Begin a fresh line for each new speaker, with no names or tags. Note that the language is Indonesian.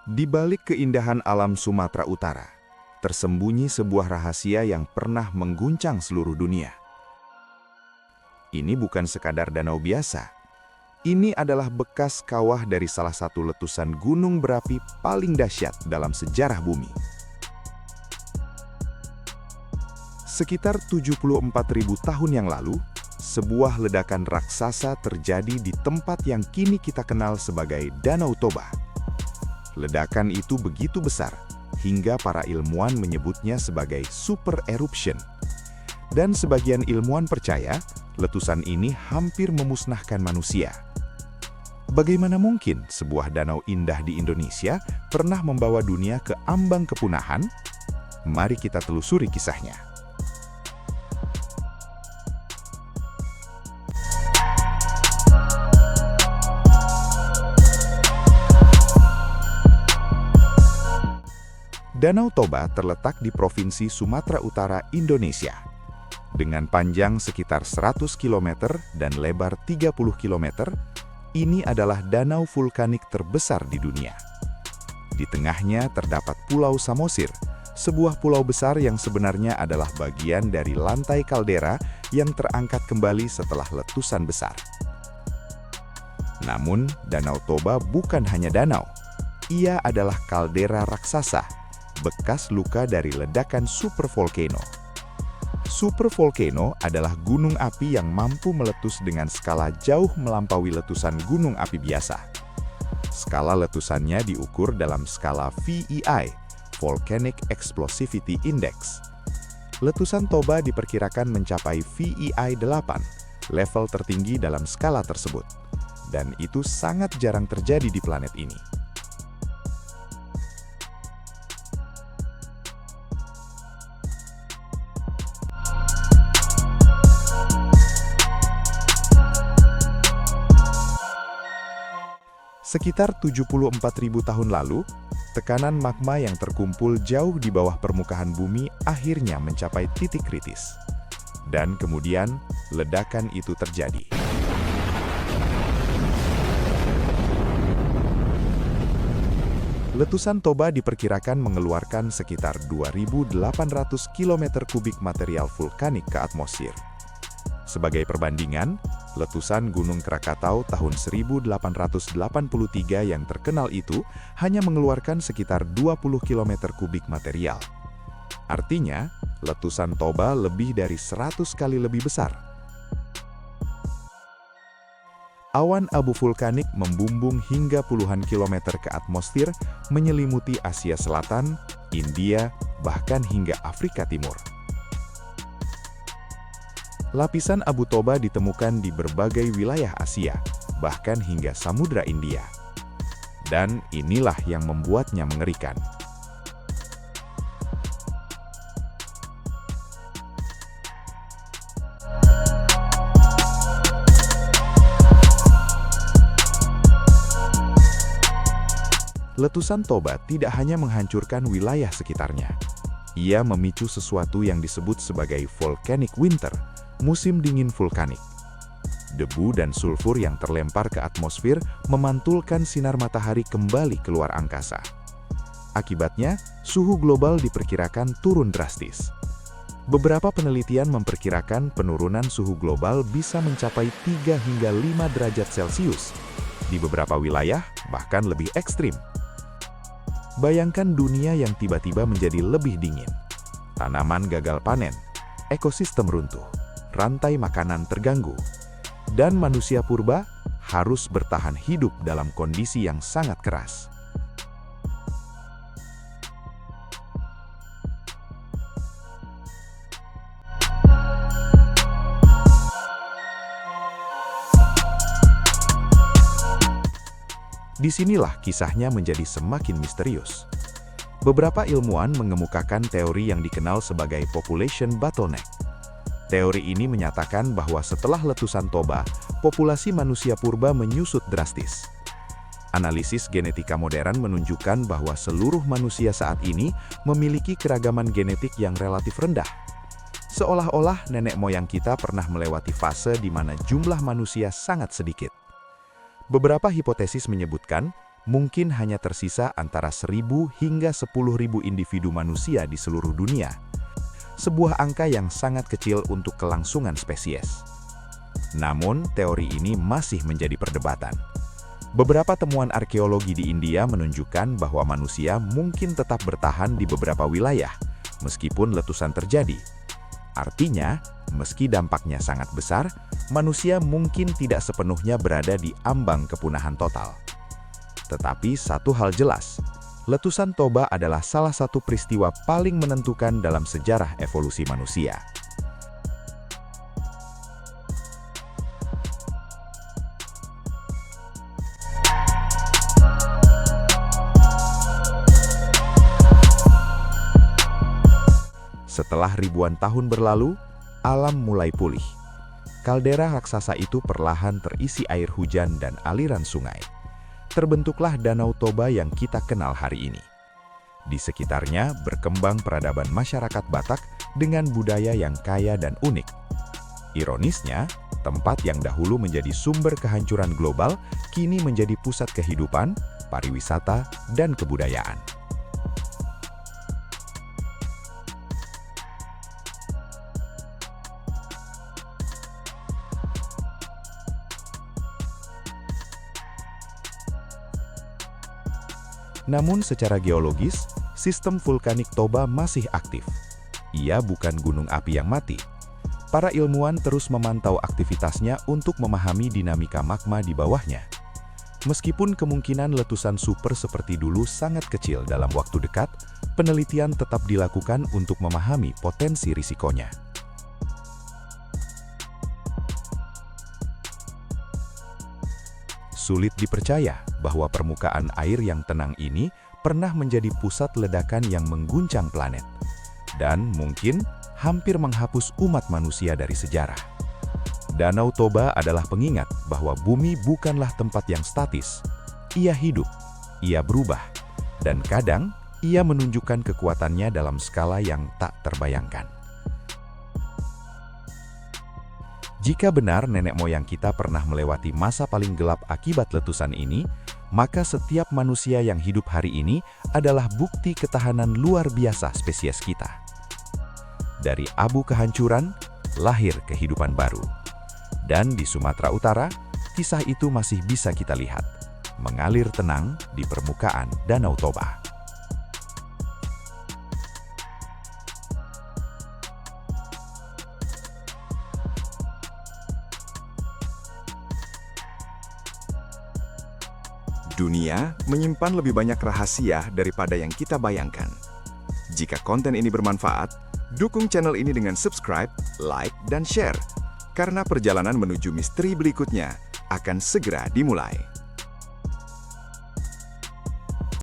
Di balik keindahan alam Sumatera Utara, tersembunyi sebuah rahasia yang pernah mengguncang seluruh dunia. Ini bukan sekadar danau biasa. Ini adalah bekas kawah dari salah satu letusan gunung berapi paling dahsyat dalam sejarah bumi. Sekitar 74.000 tahun yang lalu, sebuah ledakan raksasa terjadi di tempat yang kini kita kenal sebagai Danau Toba. Ledakan itu begitu besar, hingga para ilmuwan menyebutnya sebagai super eruption. Dan sebagian ilmuwan percaya, letusan ini hampir memusnahkan manusia. Bagaimana mungkin sebuah danau indah di Indonesia pernah membawa dunia ke ambang kepunahan? Mari kita telusuri kisahnya. Danau Toba terletak di Provinsi Sumatera Utara, Indonesia. Dengan panjang sekitar 100 km dan lebar 30 km, ini adalah danau vulkanik terbesar di dunia. Di tengahnya terdapat Pulau Samosir, sebuah pulau besar yang sebenarnya adalah bagian dari lantai kaldera yang terangkat kembali setelah letusan besar. Namun, Danau Toba bukan hanya danau. Ia adalah kaldera raksasa, bekas luka dari ledakan supervolcano. Supervolcano adalah gunung api yang mampu meletus dengan skala jauh melampaui letusan gunung api biasa. Skala letusannya diukur dalam skala VEI, Volcanic Explosivity Index. Letusan Toba diperkirakan mencapai VEI 8, level tertinggi dalam skala tersebut. Dan itu sangat jarang terjadi di planet ini. Sekitar 74.000 tahun lalu, tekanan magma yang terkumpul jauh di bawah permukaan bumi akhirnya mencapai titik kritis. Dan kemudian, ledakan itu terjadi. Letusan Toba diperkirakan mengeluarkan sekitar 2.800 km kubik material vulkanik ke atmosfer. Sebagai perbandingan, letusan Gunung Krakatau tahun 1883 yang terkenal itu hanya mengeluarkan sekitar 20 km kubik material. Artinya, letusan Toba lebih dari 100 kali lebih besar. Awan abu vulkanik membumbung hingga puluhan kilometer ke atmosfer, menyelimuti Asia Selatan, India, bahkan hingga Afrika Timur. Lapisan abu Toba ditemukan di berbagai wilayah Asia, bahkan hingga Samudra India. Dan inilah yang membuatnya mengerikan. Letusan Toba tidak hanya menghancurkan wilayah sekitarnya. Ia memicu sesuatu yang disebut sebagai volcanic winter, musim dingin vulkanik. Debu dan sulfur yang terlempar ke atmosfer memantulkan sinar matahari kembali keluar angkasa. Akibatnya, suhu global diperkirakan turun drastis. Beberapa penelitian memperkirakan penurunan suhu global bisa mencapai 3 hingga 5 derajat Celcius. Di beberapa wilayah, bahkan lebih ekstrim. Bayangkan dunia yang tiba-tiba menjadi lebih dingin. Tanaman gagal panen, ekosistem runtuh, rantai makanan terganggu, dan manusia purba harus bertahan hidup dalam kondisi yang sangat keras. Disinilah kisahnya menjadi semakin misterius. Beberapa ilmuwan mengemukakan teori yang dikenal sebagai population bottleneck. Teori ini menyatakan bahwa setelah letusan Toba, populasi manusia purba menyusut drastis. Analisis genetika modern menunjukkan bahwa seluruh manusia saat ini memiliki keragaman genetik yang relatif rendah. Seolah-olah nenek moyang kita pernah melewati fase di mana jumlah manusia sangat sedikit. Beberapa hipotesis menyebutkan mungkin hanya tersisa antara 1.000 hingga 10.000 individu manusia di seluruh dunia. Sebuah angka yang sangat kecil untuk kelangsungan spesies. Namun, teori ini masih menjadi perdebatan. Beberapa temuan arkeologi di India menunjukkan bahwa manusia mungkin tetap bertahan di beberapa wilayah, meskipun letusan terjadi. Artinya, meski dampaknya sangat besar, manusia mungkin tidak sepenuhnya berada di ambang kepunahan total. Tetapi satu hal jelas, letusan Toba adalah salah satu peristiwa paling menentukan dalam sejarah evolusi manusia. Setelah ribuan tahun berlalu, alam mulai pulih. Kaldera raksasa itu perlahan terisi air hujan dan aliran sungai. Terbentuklah Danau Toba yang kita kenal hari ini. Di sekitarnya berkembang peradaban masyarakat Batak dengan budaya yang kaya dan unik. Ironisnya, tempat yang dahulu menjadi sumber kehancuran global kini menjadi pusat kehidupan, pariwisata, dan kebudayaan. Namun secara geologis, sistem vulkanik Toba masih aktif. Ia bukan gunung api yang mati. Para ilmuwan terus memantau aktivitasnya untuk memahami dinamika magma di bawahnya. Meskipun kemungkinan letusan super seperti dulu sangat kecil dalam waktu dekat, penelitian tetap dilakukan untuk memahami potensi risikonya. Sulit dipercaya bahwa permukaan air yang tenang ini pernah menjadi pusat ledakan yang mengguncang planet, dan mungkin hampir menghapus umat manusia dari sejarah. Danau Toba adalah pengingat bahwa bumi bukanlah tempat yang statis. Ia hidup, ia berubah, dan kadang ia menunjukkan kekuatannya dalam skala yang tak terbayangkan. Jika benar nenek moyang kita pernah melewati masa paling gelap akibat letusan ini, maka setiap manusia yang hidup hari ini adalah bukti ketahanan luar biasa spesies kita. Dari abu kehancuran, lahir kehidupan baru. Dan di Sumatera Utara, kisah itu masih bisa kita lihat, mengalir tenang di permukaan Danau Toba.
Dunia menyimpan lebih banyak rahasia daripada yang kita bayangkan. Jika konten ini bermanfaat, dukung channel ini dengan subscribe, like, dan share. Karena perjalanan menuju misteri berikutnya akan segera dimulai.